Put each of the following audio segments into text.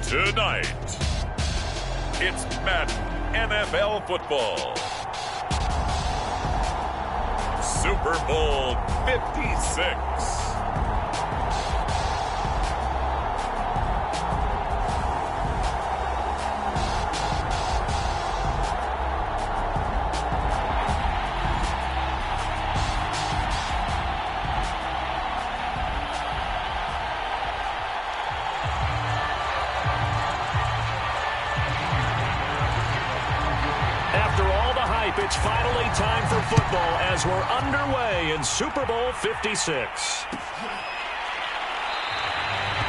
Tonight, it's Madden NFL Football. Super Bowl 56. It's finally time for football as we're underway in Super Bowl 56.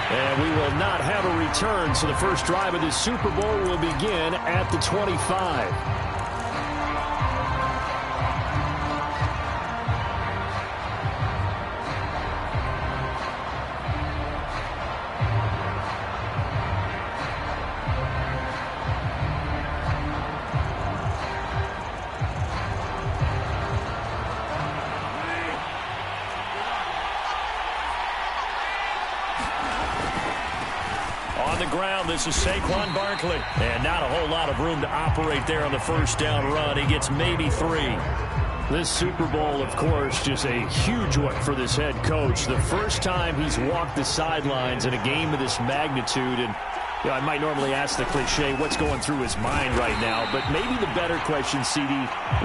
And we will not have a return, so the first drive of this Super Bowl will begin at the 25. This is Saquon Barkley. And not a whole lot of room to operate there on the first down run. He gets maybe 3. This Super Bowl, of course, just a huge one for this head coach. The first time he's walked the sidelines in a game of this magnitude. And you know, I might normally ask the cliche, what's going through his mind right now? But maybe the better question, CD,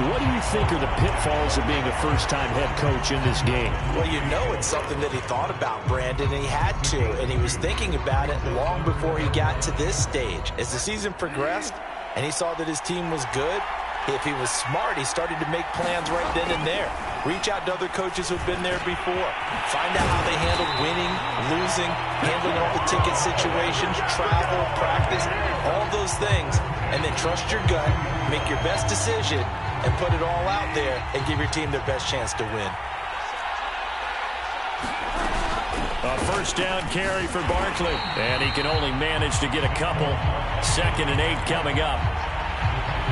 what do you think are the pitfalls of being a first-time head coach in this game? Well, you know it's something that he thought about, Brandon, and he had to. And he was thinking about it long before he got to this stage. As the season progressed and he saw that his team was good, if he was smart, he started to make plans right then and there. Reach out to other coaches who've been there before. Find out how they handled winning, losing, handling all the ticket situations, travel, practice, all those things. And then trust your gut, make your best decision, and put it all out there and give your team their best chance to win. A first down carry for Barkley. And he can only manage to get a couple. 2nd and 8 coming up.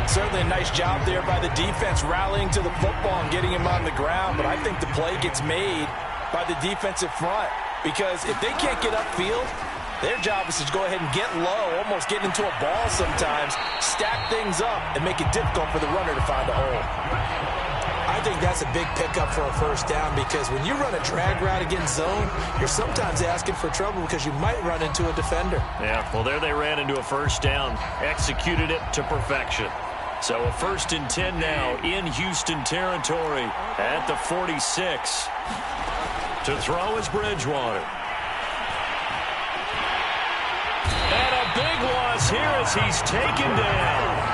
Certainly a nice job there by the defense rallying to the football and getting him on the ground. But I think the play gets made by the defensive front. Because if they can't get upfield, their job is to go ahead and get low, almost get into a ball sometimes, stack things up, and make it difficult for the runner to find a hole. I think that's a big pickup for a first down because when you run a drag route against zone, you're sometimes asking for trouble because you might run into a defender. Yeah, well, there they ran into a first down, executed it to perfection. So a 1st and 10 now in Houston territory at the 46. To throw is Bridgewater. And a big loss here as he's taken down.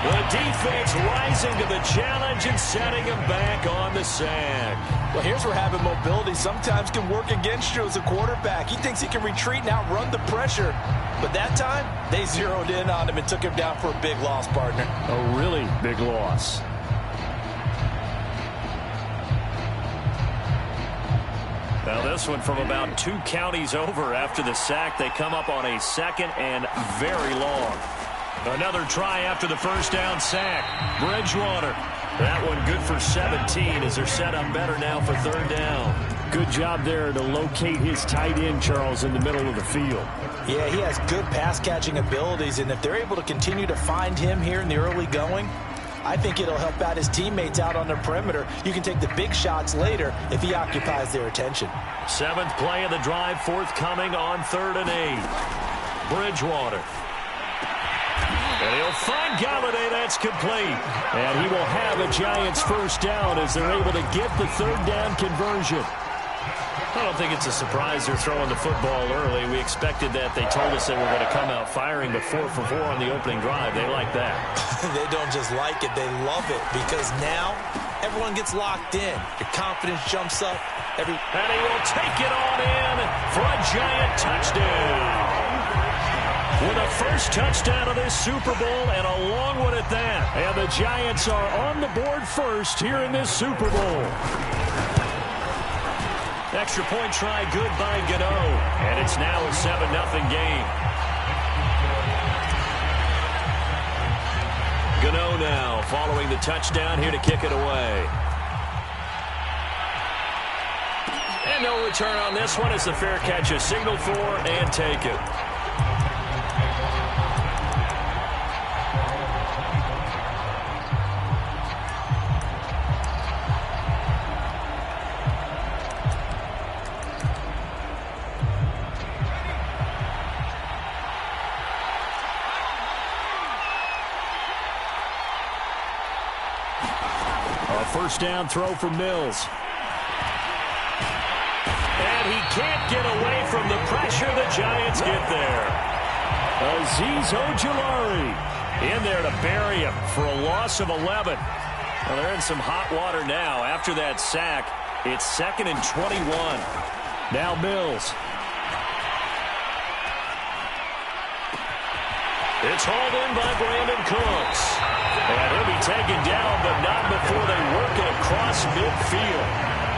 The defense rising to the challenge and setting him back on the sack. Well, here's where having mobility sometimes can work against you as a quarterback. He thinks he can retreat and outrun the pressure. But that time, they zeroed in on him and took him down for a big loss, partner. A really big loss. Now this one from about 2 counties over after the sack. They come up on a 2nd and very long. Another try after the first down sack. Bridgewater. That one good for 17 as they're set up better now for 3rd down. Good job there to locate his tight end, Charles, in the middle of the field. Yeah, he has good pass-catching abilities, and if they're able to continue to find him here in the early going, I think it'll help out his teammates out on the perimeter. You can take the big shots later if he occupies their attention. 7th play of the drive, forthcoming on 3rd and 8. Bridgewater. And he'll find Galladay. That's complete. And he will have a Giants first down as they're able to get the 3rd down conversion. I don't think it's a surprise they're throwing the football early. We expected that. They told us they were going to come out firing, but 4 for 4 on the opening drive. They like that. They don't just like it. They love it because now everyone gets locked in. Your confidence jumps up. And he will take it on in for a Giant touchdown. With a first touchdown of this Super Bowl and a long one at that. And the Giants are on the board first here in this Super Bowl. Extra point try good by Gano. And it's now a 7-0 game. Gano now following the touchdown here to kick it away. And no return on this one as the fair catch is signaled for and taken. First down throw for Mills. And he can't get away from the pressure. The Giants get there. Azeez Ojulari in there to bury him for a loss of 11. Well, they're in some hot water now. After that sack, it's 2nd and 21. Now Mills. It's hauled in by Brandon Cooks. And he'll be taken down, but not before they work it across midfield.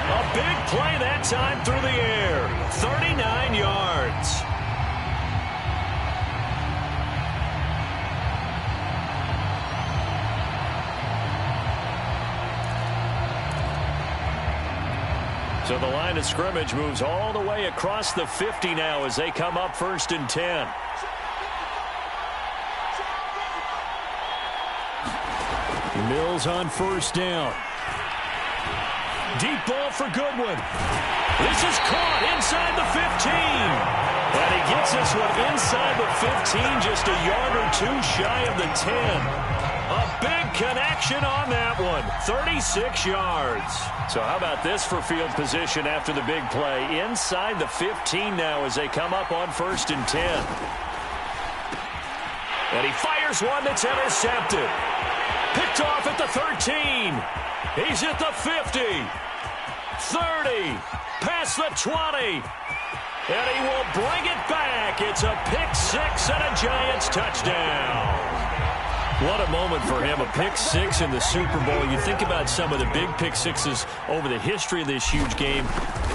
A big play that time through the air. 39 yards. So the line of scrimmage moves all the way across the 50 now as they come up 1st and 10. Mills on first down. Deep ball for Goodwin. This is caught inside the 15. And he gets this one inside the 15, just a yard or two shy of the 10. A big connection on that one. 36 yards. So how about this for field position after the big play? Inside the 15 now as they come up on 1st and 10. And he fires one that's intercepted. Picked off at the 13. He's at the 50. 30. Past the 20. And he will bring it back. It's a pick-6 and a Giants touchdown. What a moment for him, a pick-6 in the Super Bowl. You think about some of the big pick-6s over the history of this huge game.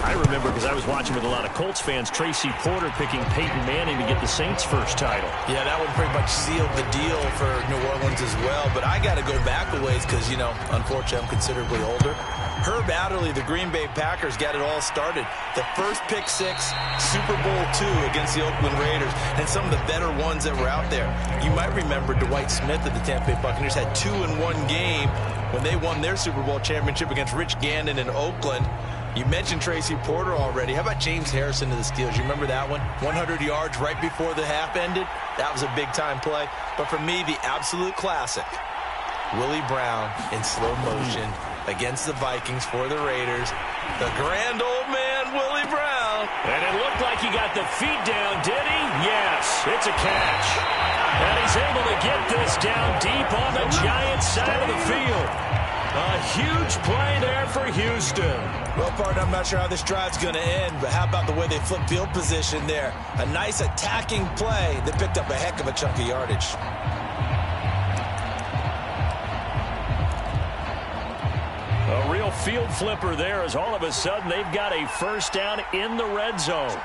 I remember, because I was watching with a lot of Colts fans, Tracy Porter picking Peyton Manning to get the Saints' first title. Yeah, that one pretty much sealed the deal for New Orleans as well. But I got to go back a ways because, you know, unfortunately I'm considerably older. Herb Adderley, the Green Bay Packers, got it all started. The first pick-6, Super Bowl II against the Oakland Raiders, and some of the better ones that were out there. You might remember Dwight Smith of the Tampa Bay Buccaneers had 2 in one game when they won their Super Bowl championship against Rich Gannon in Oakland. You mentioned Tracy Porter already. How about James Harrison to the Steelers? You remember that one? 100 yards right before the half ended. That was a big-time play. But for me, the absolute classic, Willie Brown in slow motion against the Vikings for the Raiders. The grand old man, Willie Brown. And it looked like he got the feet down, did he? Yes, it's a catch. And he's able to get this down deep on the Giants side of the field. A huge play there for Houston. Well, partner, I'm not sure how this drive's going to end, but how about the way they flipped field position there? A nice attacking play that picked up a heck of a chunk of yardage. A real field flipper there as all of a sudden they've got a first down in the red zone.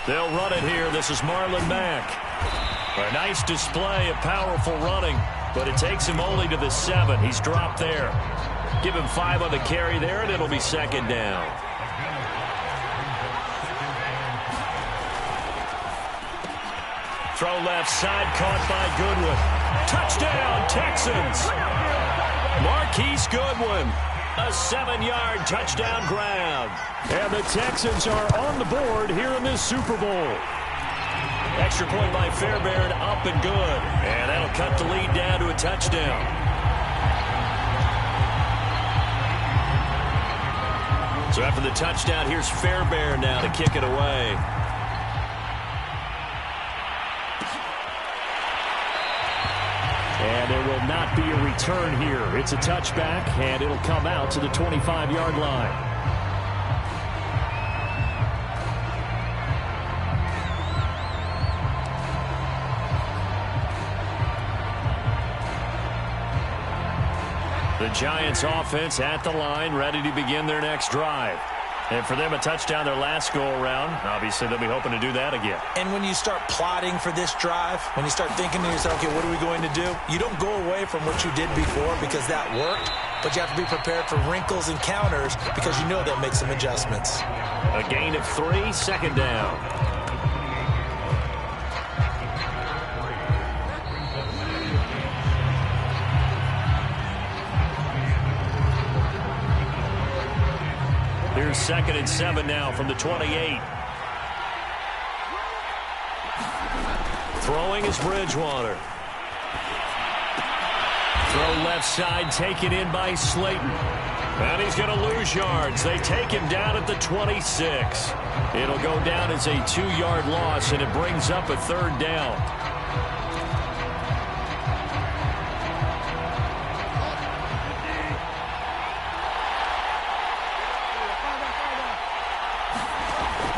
They'll run it here. This is Marlon Mack. A nice display of powerful running, but it takes him only to the 7. He's dropped there. Give him 5 on the carry there, and it'll be 2nd down. Throw left side, caught by Goodwin. Touchdown, Texans. Marquise Goodwin. A 7-yard touchdown grab. And the Texans are on the board here in this Super Bowl. Extra point by Fairbairn, up and good. And that'll cut the lead down to a touchdown. So after the touchdown, here's Fairbairn now to kick it away. And there will not be a return here. It's a touchback, and it'll come out to the 25-yard line. The Giants offense at the line, ready to begin their next drive. And for them, a touchdown their last go-around. Obviously, they'll be hoping to do that again. And when you start plotting for this drive, when you start thinking to yourself, okay, what are we going to do? You don't go away from what you did before because that worked, but you have to be prepared for wrinkles and counters because you know they'll make some adjustments. A gain of 3, 2nd down. Here's 2nd and 7 now from the 28. Throwing is Bridgewater. Throw left side, taken in by Slayton. And he's going to lose yards. They take him down at the 26. It'll go down as a 2-yard loss, and it brings up a third down.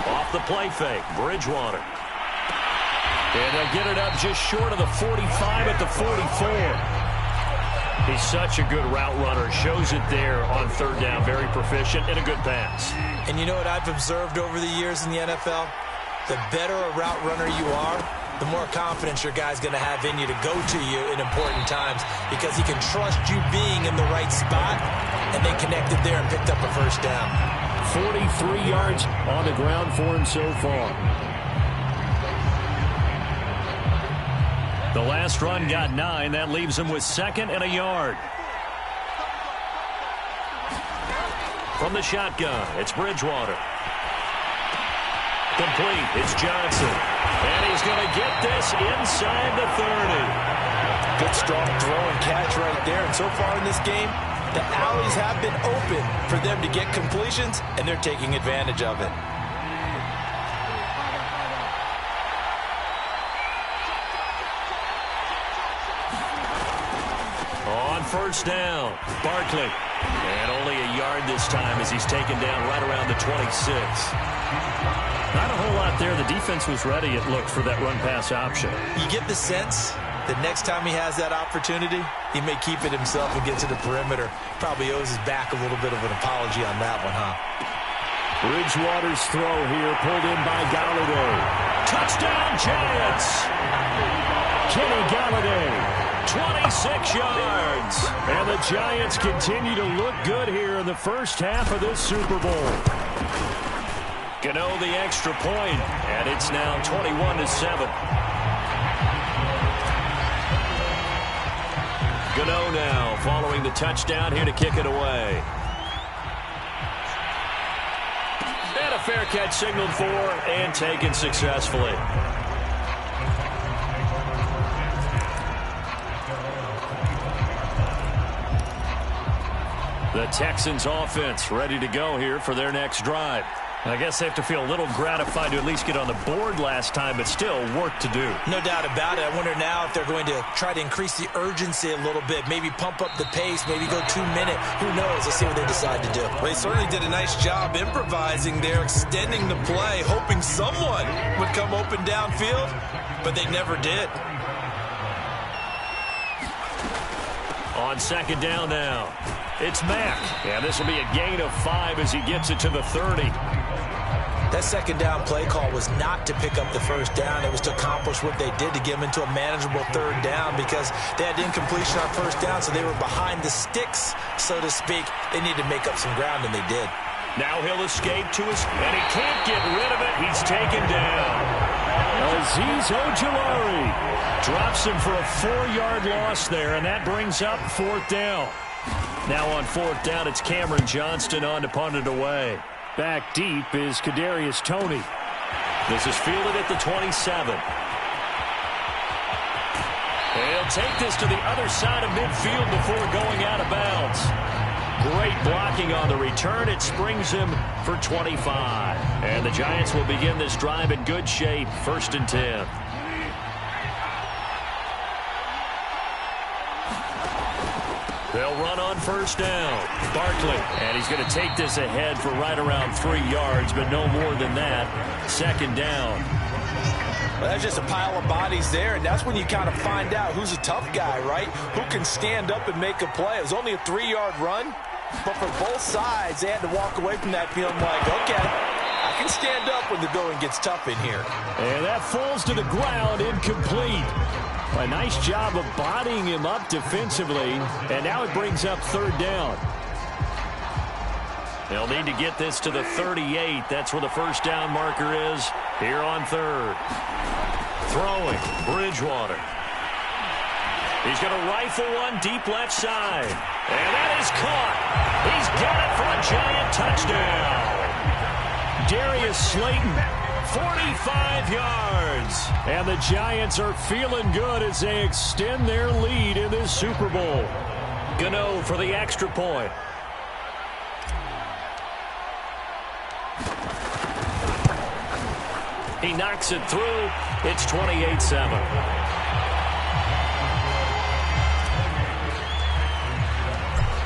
Off the play fake, Bridgewater. And they'll get it up just short of the 45 at the 44. He's such a good route runner. Shows it there on third down. Very proficient and a good pass. And you know what I've observed over the years in the NFL? The better a route runner you are, the more confidence your guy's going to have in you to go to you in important times because he can trust you being in the right spot, and they connected there and picked up a first down. 43 yards on the ground for him so far. The last run got 9. That leaves him with 2nd and a yard. From the shotgun, it's Bridgewater. Complete. It's Johnson. And he's going to get this inside the 30. Good strong throw and catch right there. And so far in this game, the alleys have been open for them to get completions, and they're taking advantage of it. First down, Barkley. And only a yard this time as he's taken down right around the 26. Not a whole lot there. The defense was ready, it looked, for that run-pass option. You get the sense that next time he has that opportunity, he may keep it himself and get to the perimeter. Probably owes his back a little bit of an apology on that one, huh? Bridgewater's throw here, pulled in by Golladay. Touchdown, Giants! Kenny Golladay. 26 yards. And the Giants continue to look good here in the first half of this Super Bowl. Gano the extra point, and it's now 21-7. Gano now following the touchdown here to kick it away. And a fair catch signaled for and taken successfully. The Texans offense ready to go here for their next drive. I guess they have to feel a little gratified to at least get on the board last time, but still work to do. No doubt about it. I wonder now if they're going to try to increase the urgency a little bit, maybe pump up the pace, maybe go 2-minute. Who knows? Let's see what they decide to do. Well, they certainly did a nice job improvising there, extending the play, hoping someone would come open downfield, but they never did. On second down now, it's Mack. Yeah, this will be a gain of 5 as he gets it to the 30. That second down play call was not to pick up the first down. It was to accomplish what they did to get them into a manageable third down because they had incompletion on first down, so they were behind the sticks, so to speak. They needed to make up some ground, and they did. Now he'll escape to his, and he can't get rid of it. He's taken down. Azeez Ojulari drops him for a 4-yard loss there, and that brings up 4th down. Now on 4th down, it's Cameron Johnston on to punt it away. Back deep is Kadarius Toney. This is fielded at the 27. He'll take this to the other side of midfield before going out of bounds. Great blocking on the return. It springs him for 25. And the Giants will begin this drive in good shape. 1st and 10. They'll run on first down. Barkley, and he's going to take this ahead for right around 3 yards, but no more than that. 2nd down. Well, that's just a pile of bodies there, and that's when you kind of find out who's a tough guy, right? Who can stand up and make a play. It was only a 3-yard run, but for both sides, they had to walk away from that feeling like, okay, I can stand up when the going gets tough in here. And that falls to the ground, incomplete. A nice job of bodying him up defensively, and now it brings up 3rd down. They'll need to get this to the 38. That's where the first down marker is here on 3rd. Throwing, Bridgewater. He's going to rifle one deep left side. And that is caught. He's got it for a Giant touchdown. Darius Slayton 45 yards. And the Giants are feeling good as they extend their lead in this Super Bowl. Gano for the extra point. He knocks it through. It's 28-7.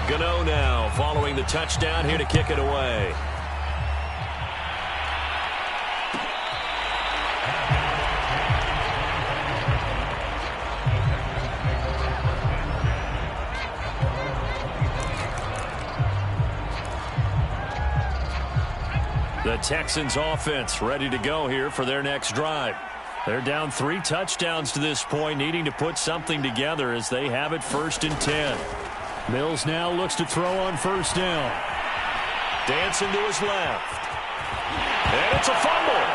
Gano now following the touchdown here to kick it away. The Texans offense ready to go here for their next drive. They're down 3 touchdowns to this point, needing to put something together as they have it 1st and 10. Mills now looks to throw on 1st down. Dancing to his left. And it's a fumble.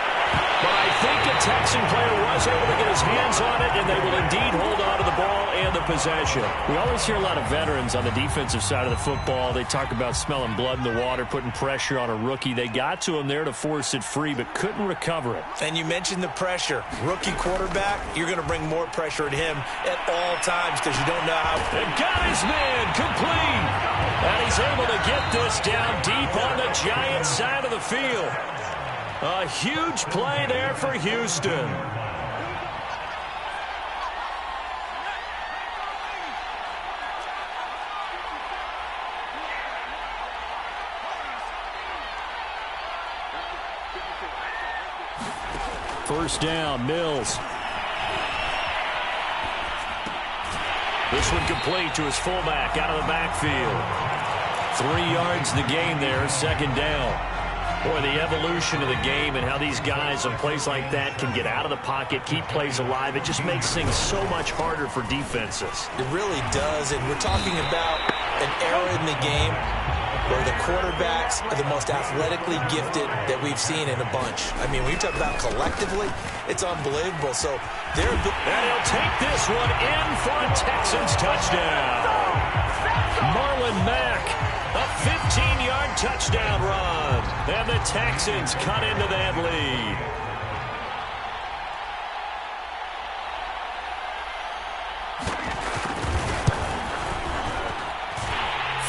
But I think a Texan player was able to get his hands on it, and they will indeed hold on to the ball and the possession. We always hear a lot of veterans on the defensive side of the football. They talk about smelling blood in the water, putting pressure on a rookie. They got to him there to force it free, but couldn't recover it. And you mentioned the pressure. Rookie quarterback, you're going to bring more pressure at him at all times because you don't know how. And got his man complete. And he's able to get this down deep on the Giants side of the field. A huge play there for Houston. First down, Mills. This one complete to his fullback out of the backfield. 3 yards the gain there, 2nd down. Boy, the evolution of the game and how these guys on plays like that can get out of the pocket, keep plays alive, it just makes things so much harder for defenses. It really does, and we're talking about an era in the game where the quarterbacks are the most athletically gifted that we've seen in a bunch. I mean, when you talk about collectively, it's unbelievable. So they're... And he'll take this one in for a Texans touchdown. Marlon Mack, a 15-yard touchdown run. And the Texans cut into that lead.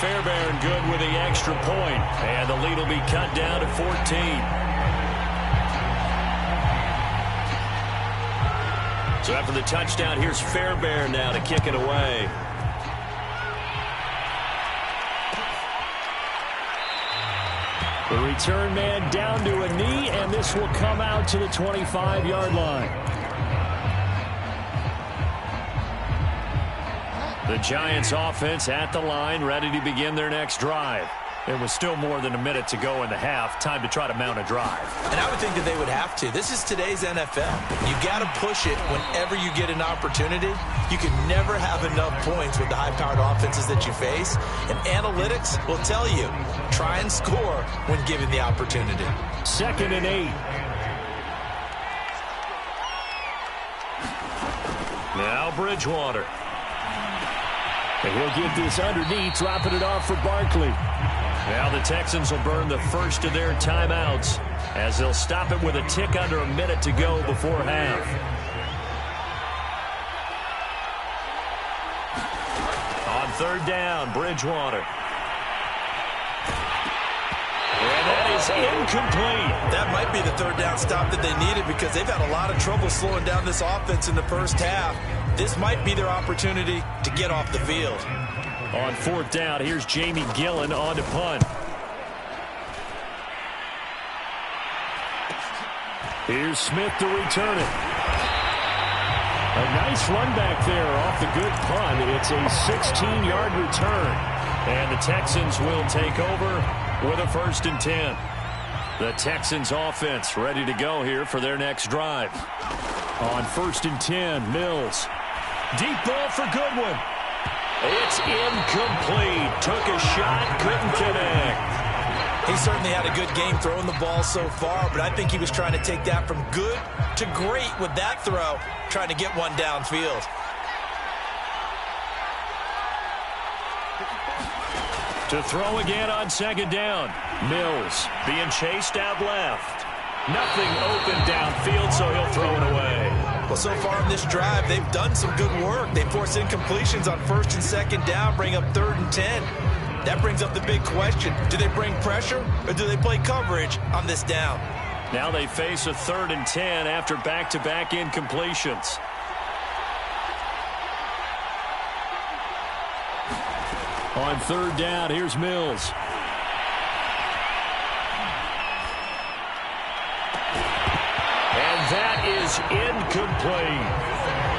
Fairbairn good with the extra point. And the lead will be cut down to 14. So after the touchdown, here's Fairbairn now to kick it away. The return man down to a knee, and this will come out to the 25-yard line. The Giants offense at the line, ready to begin their next drive. There was still more than a minute to go in the half. Time to try to mount a drive. And I would think that they would have to. This is today's NFL. You got to push it whenever you get an opportunity. You can never have enough points with the high-powered offenses that you face. And analytics will tell you, try and score when given the opportunity. 2nd and 8. Now Bridgewater. And he'll get this underneath, dropping it off for Barkley. Now the Texans will burn the first of their timeouts as they'll stop it with a tick under a minute to go before half. On 3rd down, Bridgewater. And that is incomplete. That might be the 3rd down stop that they needed because they've had a lot of trouble slowing down this offense in the first half. This might be their opportunity to get off the field. On 4th down, here's Jamie Gillen on to punt. Here's Smith to return it. A nice run back there off the good punt. It's a 16-yard return. And the Texans will take over with a 1st and 10. The Texans offense ready to go here for their next drive. On 1st and 10, Mills. Deep ball for Goodwin. It's incomplete. Took a shot, couldn't connect. He certainly had a good game throwing the ball so far, but I think he was trying to take that from good to great with that throw, trying to get one downfield. To throw again on 2nd down. Mills being chased out left. Nothing open downfield, so he'll throw it away. Well, so far in this drive, they've done some good work. They force incompletions on 1st and 2nd down, bring up 3rd and 10. That brings up the big question. Do they bring pressure or do they play coverage on this down? Now they face a 3rd and 10 after back-to-back incompletions. On 3rd down, here's Mills. And that is incomplete.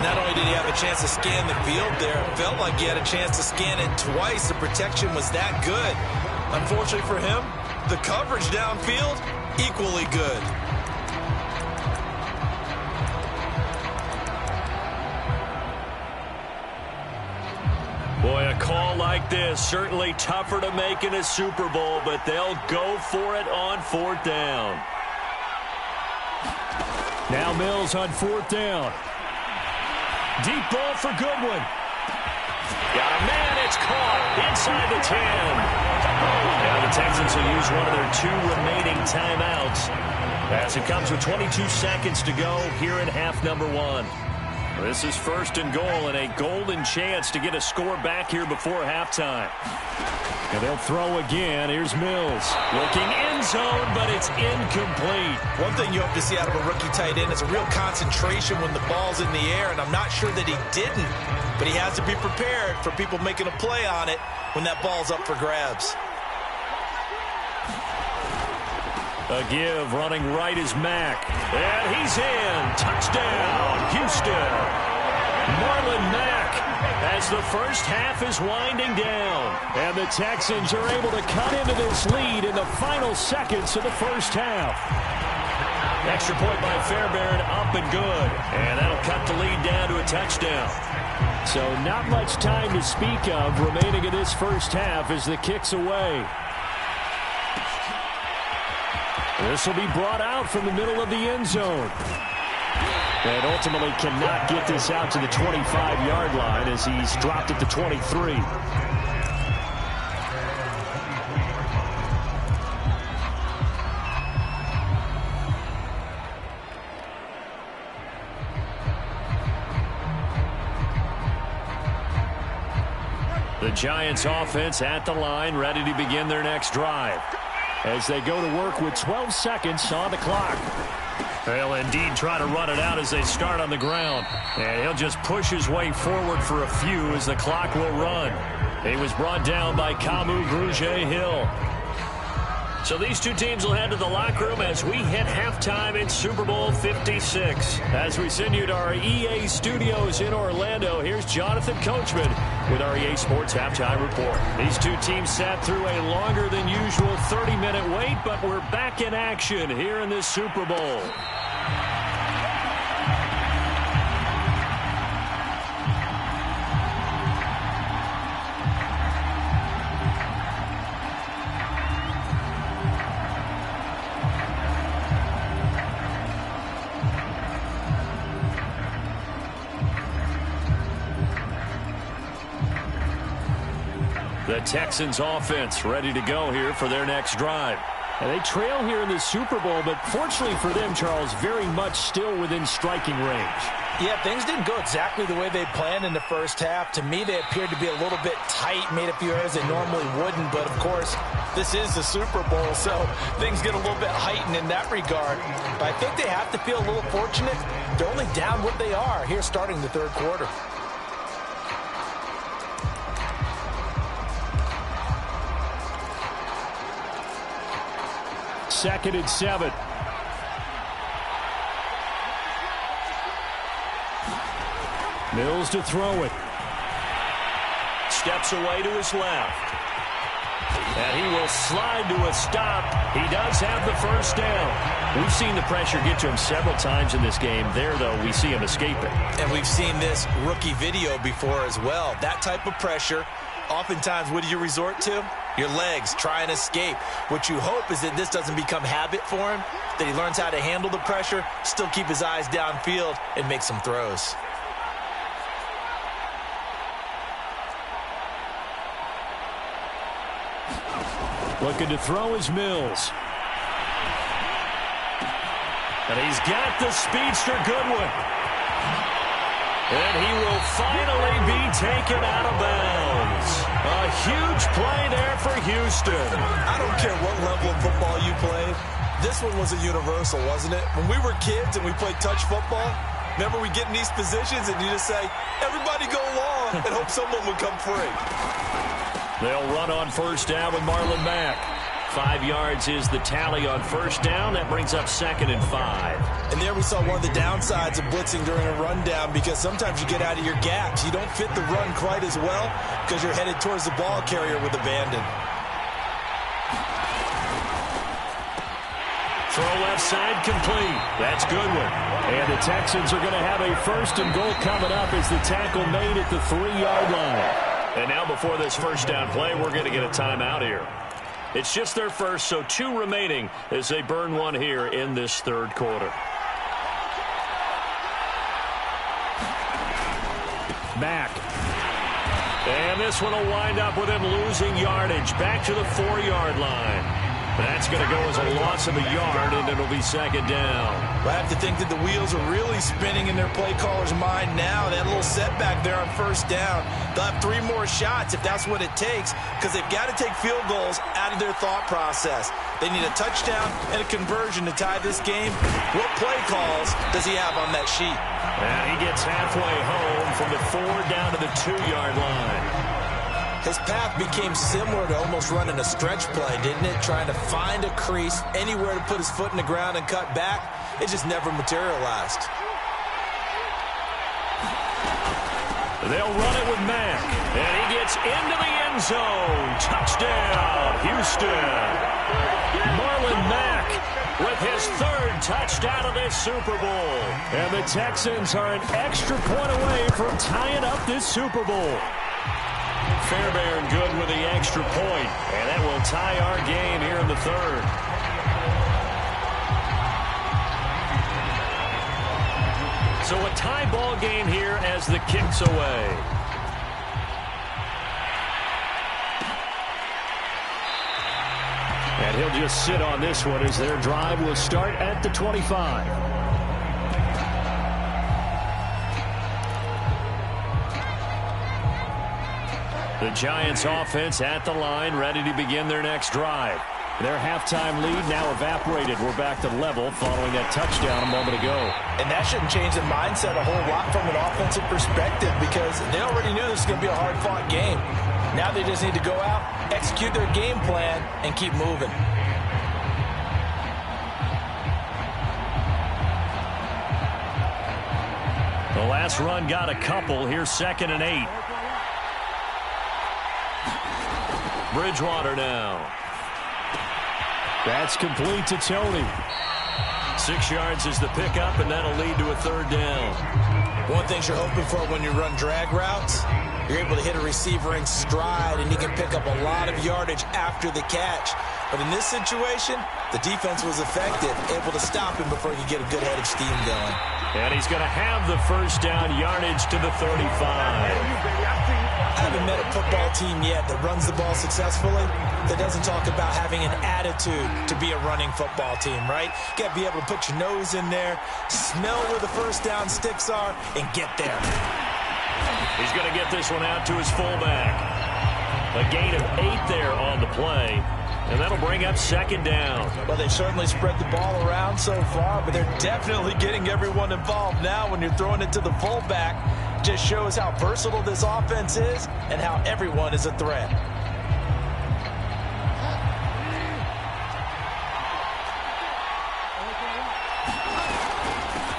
Not only did he have a chance to scan the field there, it felt like he had a chance to scan it twice. The protection was that good. Unfortunately for him, the coverage downfield, equally good. Boy, a call like this, certainly tougher to make in a Super Bowl, but they'll go for it on 4th down. Now Mills on 4th down. Deep ball for Goodwin. Got a man, it's caught inside the 10. Now the Texans will use one of their 2 remaining timeouts as it comes with 22 seconds to go here in half number 1. This is 1st and goal and a golden chance to get a score back here before halftime. And they'll throw again. Here's Mills. Looking end zone, but it's incomplete. One thing you hope to see out of a rookie tight end is a real concentration when the ball's in the air, and I'm not sure that he didn't, but he has to be prepared for people making a play on it when that ball's up for grabs. A give, running right is Mack. And he's in. Touchdown, Houston. Marlon Mack as the first half is winding down. And the Texans are able to cut into this lead in the final seconds of the first half. Extra point by Fairbairn, up and good. And that'll cut the lead down to a touchdown. So not much time to speak of remaining in this first half as the kick's away. This will be brought out from the middle of the end zone. And ultimately cannot get this out to the 25-yard line as he's dropped at the 23. The Giants offense at the line, ready to begin their next drive, as they go to work with 12 seconds on the clock. They'll indeed try to run it out as they start on the ground. And he'll just push his way forward for a few as the clock will run. He was brought down by Kamu Grugier-Hill. So these two teams will head to the locker room as we hit halftime in Super Bowl 56. As we send you to our EA studios in Orlando, here's Jonathan Coachman with our EA Sports Halftime Report. These two teams sat through a longer than usual 30-minute wait, but we're back in action here in this Super Bowl. The Texans offense ready to go here for their next drive. And they trail here in the Super Bowl, but fortunately for them, Charles, very much still within striking range. Yeah, things didn't go exactly the way they planned in the first half. To me, they appeared to be a little bit tight, made a few errors they normally wouldn't. But, of course, this is the Super Bowl, so things get a little bit heightened in that regard. But I think they have to feel a little fortunate. They're only down what they are here starting the third quarter. Second and 7. Mills to throw it. Steps away to his left. And he will slide to a stop. He does have the first down. We've seen the pressure get to him several times in this game. There, though, we see him escaping. And we've seen this rookie video before as well. That type of pressure, oftentimes, what do you resort to? Your legs, try and escape. What you hope is that this doesn't become habit for him, that he learns how to handle the pressure, still keep his eyes downfield, and make some throws. Looking to throw is Mills. And he's got the speedster Goodwin. And he will finally be taken out of bounds. A huge play there for Houston. I don't care what level of football you played. This one was a universal, wasn't it? When we were kids and we played touch football, remember we get in these positions and you just say, everybody go long, and hope someone would come free. They'll run on first down with Marlon Mack. 5 yards is the tally on first down. That brings up 2nd and 5. And there we saw one of the downsides of blitzing during a rundown, because sometimes you get out of your gaps. You don't fit the run quite as well because you're headed towards the ball carrier with abandon. Throw left side complete. That's Goodwin. And the Texans are going to have a 1st and goal coming up as the tackle made at the 3-yard line. And now before this first down play, we're going to get a timeout here. It's just their first, so 2 remaining as they burn one here in this 3rd quarter. Mack. And this one will wind up with him losing yardage back to the 4-yard line. That's going to go as a loss of a yard, and it'll be 2nd down. I have to think that the wheels are really spinning in their play caller's mind now. That little setback there on first down. They'll have 3 more shots if that's what it takes, because they've got to take field goals out of their thought process. They need a touchdown and a conversion to tie this game. What play calls does he have on that sheet? And he gets halfway home from the 4 down to the 2-yard line. His path became similar to almost running a stretch play, didn't it? Trying to find a crease, anywhere to put his foot in the ground and cut back. It just never materialized. They'll run it with Mack. And he gets into the end zone. Touchdown, Houston. Marlon Mack with his 3rd touchdown of this Super Bowl. And the Texans are an extra point away from tying up this Super Bowl. Fairbairn good with the extra point, and that will tie our game here in the 3rd. So a tie ball game here as the kick's away. And he'll just sit on this one as their drive will start at the 25. The Giants offense at the line, ready to begin their next drive. Their halftime lead now evaporated. We're back to level following that touchdown a moment ago. And that shouldn't change the mindset a whole lot from an offensive perspective, because they already knew this was going to be a hard-fought game. Now they just need to go out, execute their game plan, and keep moving. The last run got a couple. Here's 2nd and 8. Bridgewater now. That's complete to Tony. 6 yards is the pickup, and that'll lead to a 3rd down. One thing you're hoping for when you run drag routes, you're able to hit a receiver in stride, and he can pick up a lot of yardage after the catch. But in this situation, the defense was effective, able to stop him before he could get a good head of steam going. And he's going to have the 1st down, yardage to the 35. I haven't met a football team yet that runs the ball successfully that doesn't talk about having an attitude to be a running football team, right? You got to be able to put your nose in there, smell where the 1st down sticks are, and get there. He's going to get this one out to his fullback. A gain of 8 there on the play. And that'll bring up 2nd down. Well, they've certainly spread the ball around so far, but they're definitely getting everyone involved now when you're throwing it to the fullback. Just shows how versatile this offense is and how everyone is a threat.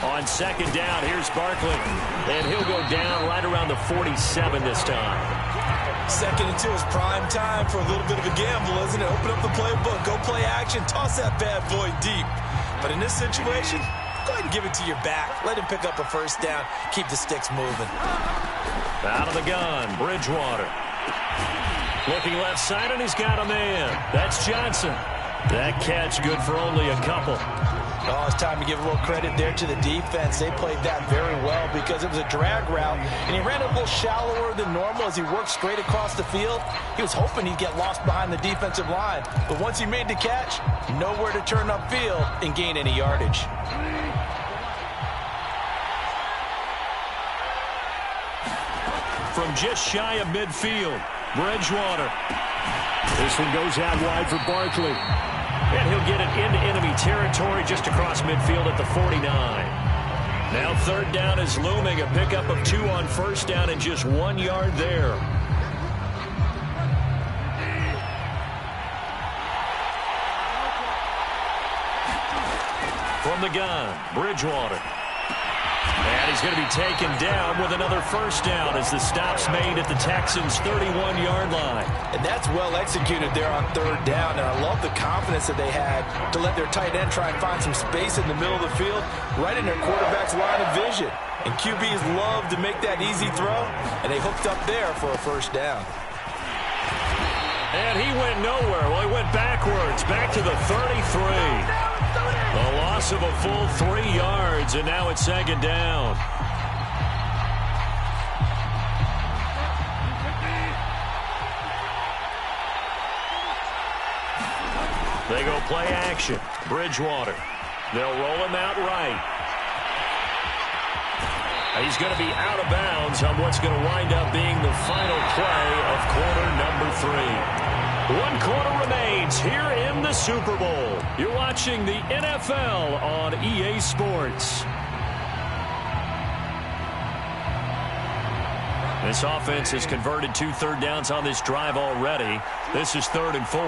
On 2nd down, here's Barkley. And he'll go down right around the 47 this time. 2nd and 2 is prime time for a little bit of a gamble, isn't it? Open up the playbook, go play action, toss that bad boy deep. But in this situation, go ahead and give it to your back. Let him pick up a 1st down. Keep the sticks moving. Out of the gun, Bridgewater. Looking left side, and he's got a man. That's Johnson. That catch good for only a couple. Oh, it's time to give a little credit there to the defense. They played that very well because it was a drag route, and he ran a little shallower than normal as he worked straight across the field. He was hoping he'd get lost behind the defensive line, but once he made the catch, nowhere to turn upfield and gain any yardage. From just shy of midfield, Bridgewater. This one goes out wide for Barkley. And he'll get it into enemy territory just across midfield at the 49. Now third down is looming. A pickup of 2 on first down and just 1 yard there. From the gun, Bridgewater. And he's going to be taken down with another first down as the stop's made at the Texans' 31-yard line. And that's well executed there on third down, and I love the confidence that they had to let their tight end try and find some space in the middle of the field, right in their quarterback's line of vision. And QBs love to make that easy throw, and they hooked up there for a first down. And he went nowhere. Well, he went backwards, back to the 33. A loss of a full 3 yards, and now it's second down. They go play action. Bridgewater. They'll roll him out right. He's going to be out of bounds on what's going to wind up being the final play of quarter number 3. 1 quarter remains here in the Super Bowl. You're watching the NFL on EA Sports. This offense has converted 2 third downs on this drive already. This is 3rd and 4.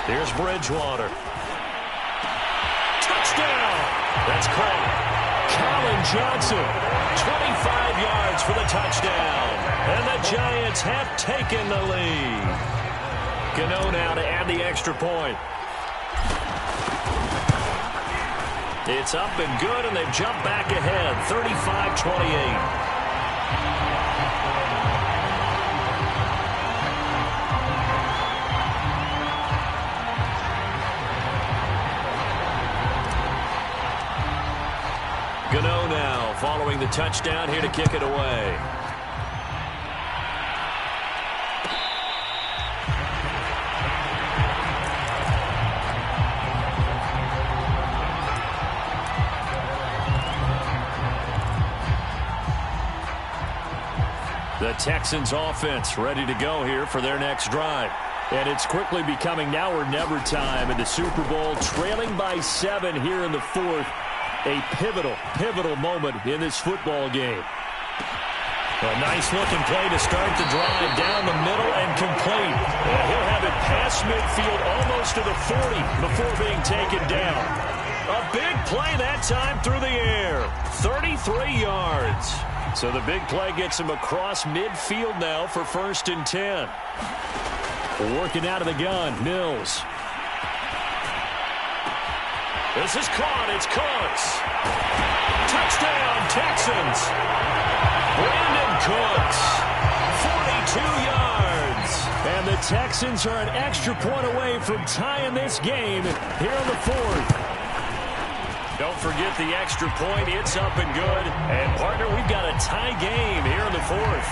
Here's Bridgewater. Touchdown! That's caught. Colin Johnson, 25 yards for the touchdown. And the Giants have taken the lead. Gano now to add the extra point. It's up and good, and they've jumped back ahead, 35-28. Gano now following the touchdown here to kick it away. The Texans offense ready to go here for their next drive. And it's quickly becoming now or never time in the Super Bowl, trailing by 7 here in the 4th. A pivotal moment in this football game. A nice-looking play to start the drive down the middle and complete. And he'll have it past midfield almost to the 40 before being taken down. A big play that time through the air. 33 yards. So the big play gets him across midfield now for 1st and 10. Working out of the gun, Mills. This is caught. It's Cooks. Touchdown, Texans. Brandon Cooks, 42 yards. And the Texans are an extra point away from tying this game here in the 4th. Don't forget the extra point. It's up and good. And, partner, we've got a tie game here in the 4th.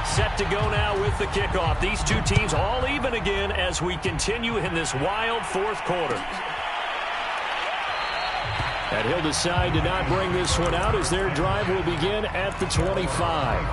Set to go now with the kickoff. These two teams all even again as we continue in this wild 4th quarter. And he'll decide to not bring this one out as their drive will begin at the 25.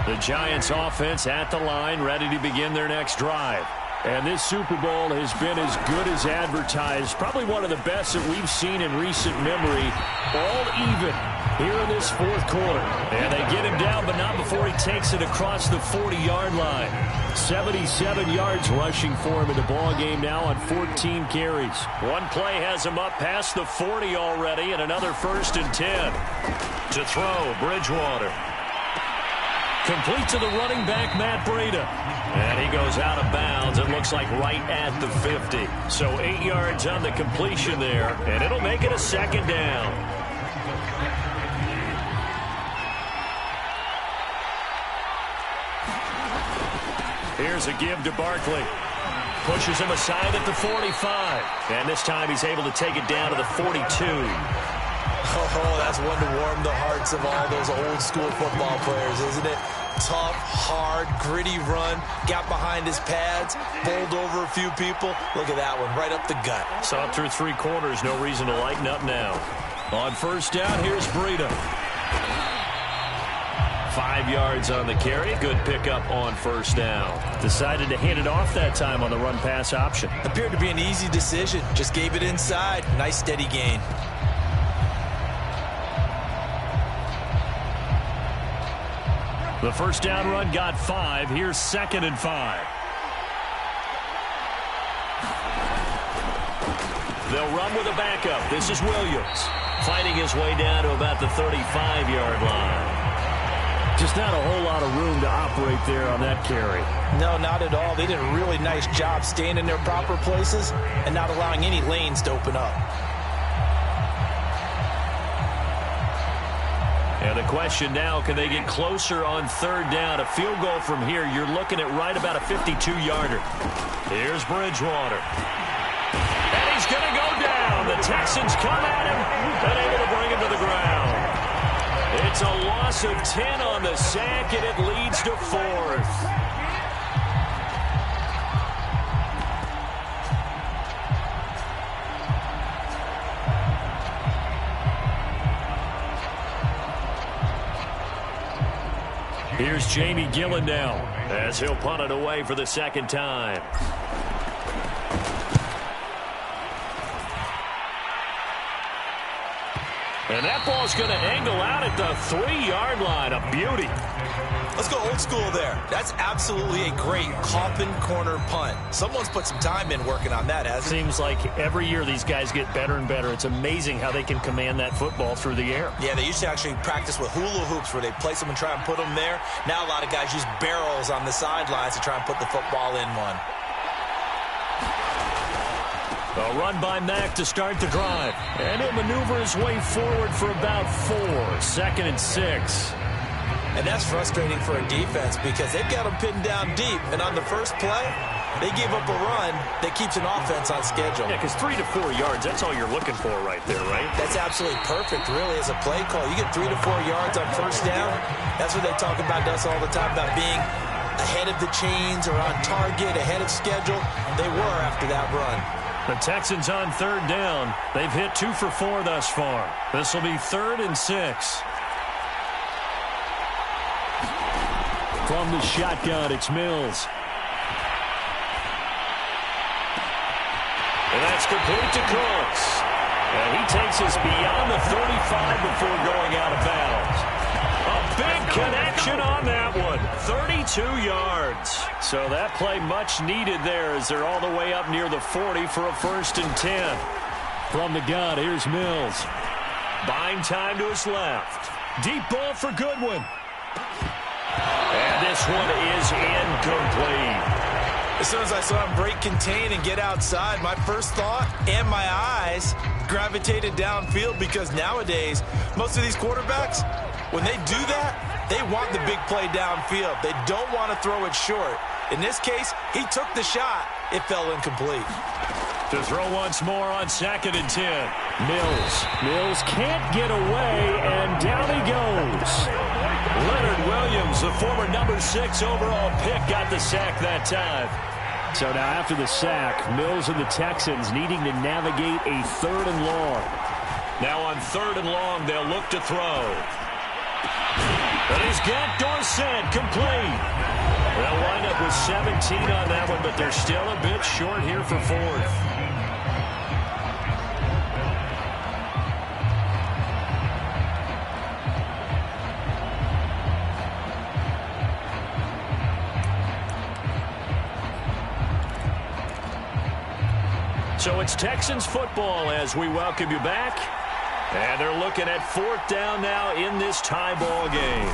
The Giants offense at the line, ready to begin their next drive. And this Super Bowl has been as good as advertised. Probably one of the best that we've seen in recent memory. All even here in this 4th quarter. And they get him down, but not before he takes it across the 40-yard line. 77 yards rushing for him in the ball game now on 14 carries. One play has him up past the 40 already, and another 1st and 10. To throw, Bridgewater. Complete to the running back, Matt Breida. And he goes out of bounds. It looks like right at the 50. So 8 yards on the completion there, and it'll make it a second down. Here's a give to Barkley. Pushes him aside at the 45. And this time he's able to take it down to the 42. Oh, that's one to warm the hearts of all those old school football players, isn't it? Tough, hard, gritty run. Got behind his pads, bowled over a few people. Look at that one, right up the gut. Saw it through 3 quarters. No reason to lighten up now. On first down, here's Breida. 5 yards on the carry. Good pickup on first down. Decided to hand it off that time on the run-pass option. Appeared to be an easy decision. Just gave it inside. Nice steady gain. The first down run got 5. Here's 2nd and 5. They'll run with a backup. This is Williams. Fighting his way down to about the 35-yard line. Just not a whole lot of room to operate there on that carry. No, not at all. They did a really nice job staying in their proper places and not allowing any lanes to open up. And the question now, can they get closer on third down? A field goal from here, you're looking at right about a 52-yarder. Here's Bridgewater. And he's going to go down. The Texans come at him and able to bring him to the ground. It's a loss of 10 on the sack, and it leads to 4th. Here's Jamie Gillen now as he'll punt it away for the second time. And that ball's going to angle out at the 3-yard line. A beauty. Let's go old school there. That's absolutely a great coffin corner punt. Someone's put some time in working on that, hasn't it? Seems like every year these guys get better and better. It's amazing how they can command that football through the air. Yeah, they used to actually practice with hula hoops where they place them and try and put them there. Now a lot of guys use barrels on the sidelines to try and put the football in one. A run by Mack to start the drive. And he'll maneuver his way forward for about 4. 2nd and 6. And that's frustrating for a defense because they've got them pinned down deep. And on the first play, they give up a run that keeps an offense on schedule. Yeah, because 3 to 4 yards, that's all you're looking for right there, right? That's absolutely perfect, really, as a play call. You get 3 to 4 yards on first down. That's what they talk about us all the time, about being ahead of the chains or on target, ahead of schedule. They were after that run. The Texans on third down. They've hit 2 for 4 thus far. This will be 3rd and 6. From the shotgun, it's Mills. And that's complete to Cooks. And he takes us beyond the 35 before going out of bounds. A big connection on that one. 32 yards. So that play much needed there as they're all the way up near the 40 for a 1st and 10. From the gun, here's Mills. Buying time to his left. Deep ball for Goodwin. And this one is incomplete. As soon as I saw him break contain and get outside, my first thought and my eyes gravitated downfield because nowadays, most of these quarterbacks, when they do that, they want the big play downfield. They don't want to throw it short. In this case, he took the shot. It fell incomplete. To throw once more on 2nd and 10. Mills can't get away, and down he goes. Leonard Williams, the former number 6 overall pick, got the sack that time. So now after the sack, Mills and the Texans needing to navigate a 3rd and long. Now on 3rd and long, they'll look to throw. But he's got Dorsett complete. They'll wind up with 17 on that one, but they're still a bit short here for 4th. So it's Texans football as we welcome you back. And they're looking at 4th down now in this tie ball game.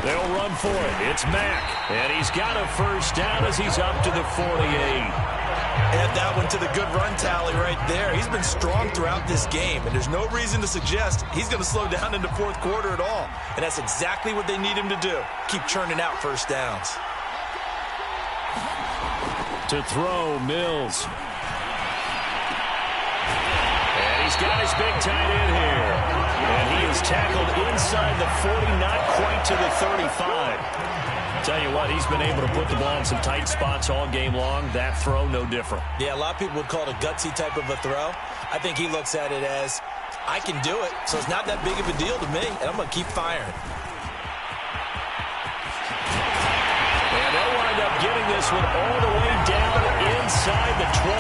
They'll run for it. It's Mack, and he's got a first down as he's up to the 48. Add that one to the good run tally right there. He's been strong throughout this game, and there's no reason to suggest he's going to slow down in the fourth quarter at all. And that's exactly what they need him to do. Keep churning out first downs. To throw, Mills. And he's got his big tight end here. And he is tackled inside the 40, not quite to the 35. Tell you what, he's been able to put the ball in some tight spots all game long. That throw, no different. Yeah, a lot of people would call it a gutsy type of a throw. I think he looks at it as, I can do it, so it's not that big of a deal to me, and I'm going to keep firing. And they'll wind up getting this one all the way down inside the 20.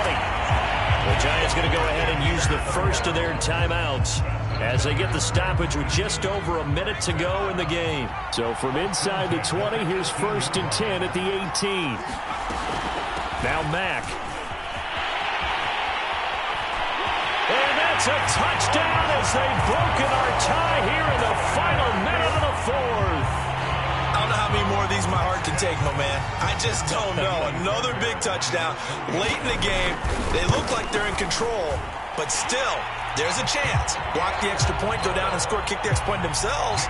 The Giants going to go ahead and use the first of their timeouts as they get the stoppage with just over a minute to go in the game. So from inside the 20, here's 1st and 10 at the 18. Now Mack. And that's a touchdown as they've broken our tie here in the final minute of the fourth. I don't know how many more of these my heart can take, my man. I just don't know. Another big touchdown late in the game. They look like they're in control, but still, there's a chance. Block the extra point, go down and score, kick the extra point themselves.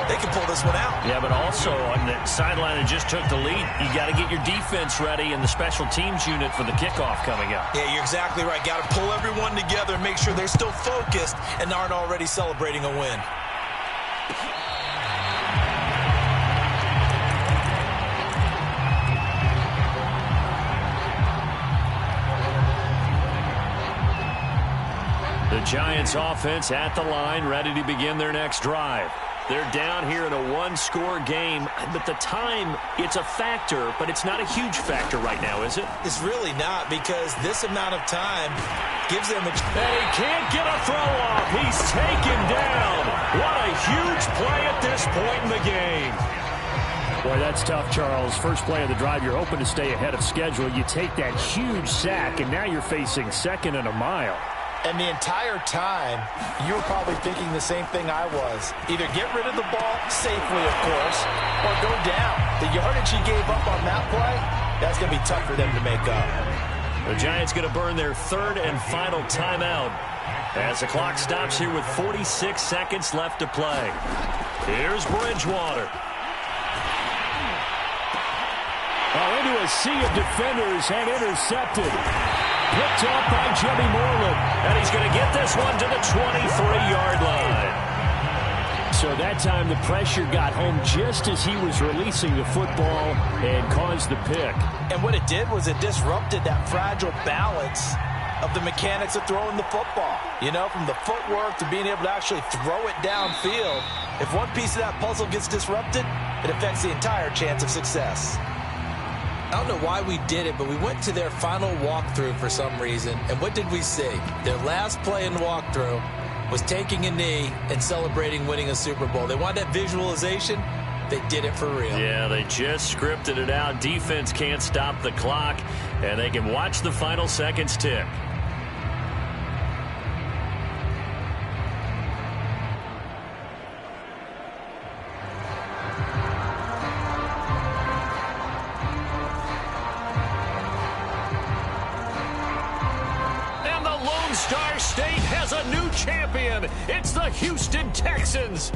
They can pull this one out. Yeah, but also on the sideline that just took the lead, you got to get your defense ready and the special teams unit for the kickoff coming up. Yeah, you're exactly right. Got to pull everyone together and make sure they're still focused and aren't already celebrating a win. The Giants offense at the line, ready to begin their next drive. They're down here in a one-score game, but the time, it's a factor, but it's not a huge factor right now, is it? It's really not, because this amount of time gives them a... And he can't get a throw off. He's taken down. What a huge play at this point in the game. Boy, that's tough, Charles. First play of the drive, you're hoping to stay ahead of schedule. You take that huge sack, and now you're facing 2nd and a mile. And the entire time, you were probably thinking the same thing I was. Either get rid of the ball, safely of course, or go down. The yardage he gave up on that play, that's going to be tough for them to make up. The Giants going to burn their 3rd and final timeout as the clock stops here with 46 seconds left to play. Here's Bridgewater. Into a sea of defenders and intercepted. Picked off by Jimmy Moreland. And he's going to get this one to the 23-yard line. So that time the pressure got home just as he was releasing the football and caused the pick. And what it did was it disrupted that fragile balance of the mechanics of throwing the football. You know, from the footwork to being able to actually throw it downfield. If one piece of that puzzle gets disrupted, it affects the entire chance of success. I don't know why we did it, but we went to their final walkthrough for some reason. And what did we see? Their last play in walkthrough was taking a knee and celebrating winning a Super Bowl. They wanted that visualization. They did it for real. Yeah, they just scripted it out. Defense can't stop the clock, and they can watch the final seconds tick. Star State has a new champion. It's the Houston Texans.